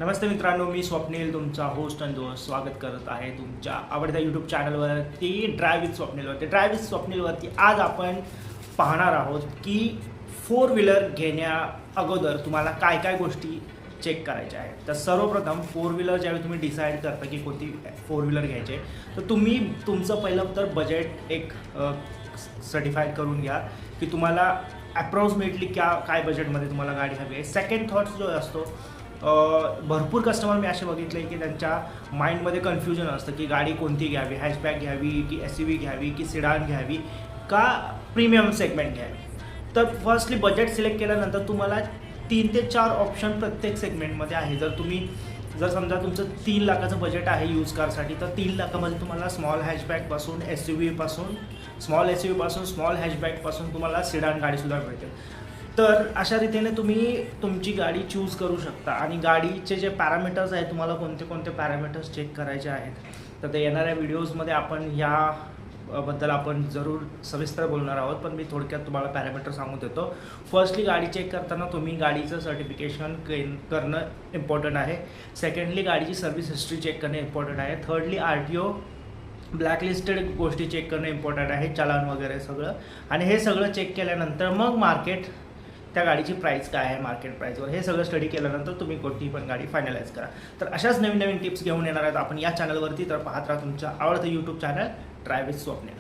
नमस्ते मित्रांनो, मी स्वप्नील तुमचा होस्ट आणि दोस्त स्वागत करत आहे तुमच्या आवडत्या यूट्यूब चॅनलवरती ड्राईव्ह विथ स्वप्नीलवरती. ड्राईव्ह विथ स्वप्नीलवरती आज आपण पाहणार आहोत की फोर व्हीलर घेण्या अगोदर तुम्हाला काय काय गोष्टी चेक करायच्या आहेत. तर सर्वप्रथम फोर व्हीलर ज्यावेळी तुम्ही डिसाईड करता की कोणती फोर व्हीलर घ्यायची आहे, तर तुम्ही तुमचं पहिलं तर बजेट एक सर्टिफाईड करून घ्या की तुम्हाला ॲप्रॉक्सिमेटली काय बजेटमध्ये तुम्हाला गाडी हवी आहे. सेकंड थॉट्स जो असतो, भरपूर कस्टमर मी असे बघितले की त्यांच्या माइंडमध्ये कन्फ्युजन असतं की गाडी कोणती घ्यावी, हॅचबॅक घ्यावी की SUV घ्यावी की सिडान घ्यावी का प्रीमियम सेगमेंट घ्यावी. तर फर्स्टली बजेट सिलेक्ट केल्यानंतर तुम्हाला 3 ते 4 ऑप्शन प्रत्येक सेगमेंटमध्ये आहे. जर समजा तुमचं 3 लाखाचं बजेट आहे यूज कारसाठी, तर 3 लाखामध्ये तुम्हाला स्मॉल हॅचबॅकपासून स्मॉल हॅचबॅकपासून तुम्हाला सिडान गाडीसुद्धा मिळते. तर अशा रीतीने तुम्ही तुमची गाडी चूज करू शकता. आणि गाडीचे जे पॅरामीटर्स आहेत, तुम्हाला कोणते कोणते पॅरामीटर्स चेक करायचे आहेत, तर ते येणाऱ्या व्हिडिओजमध्ये आपण ह्याबद्दल आपण जरूर सविस्तर बोलणार आहोत. पण मी थोडक्यात तुम्हाला पॅरामीटर सांगून देतो. फर्स्टली गाडी चेक करताना तुम्ही गाडीचं सर्टिफिकेशन करणं इम्पॉर्टंट आहे. सेकंडली गाडीची सर्व्हिस हिस्ट्री चेक करणं इम्पॉर्टंट आहे. थर्डली RTO ब्लॅकलिस्टेड गोष्टी चेक करणं इम्पॉर्टंट आहे, चलान वगैरे सगळं. आणि हे सगळं चेक केल्यानंतर मग मार्केट, त्या गाडीची प्राईस काय आहे मार्केट प्राईसवर, हे सगळं स्टडी केल्यानंतर तुम्ही कोणतीही पण गाडी फायनलाइज करा. तर अशाच नवीन नवीन टिप्स घेऊन येणार आहेत आपण या चॅनलवरती. तर पाहत राहा तुमच्या आवडतं YouTube channel drive with Swapnil.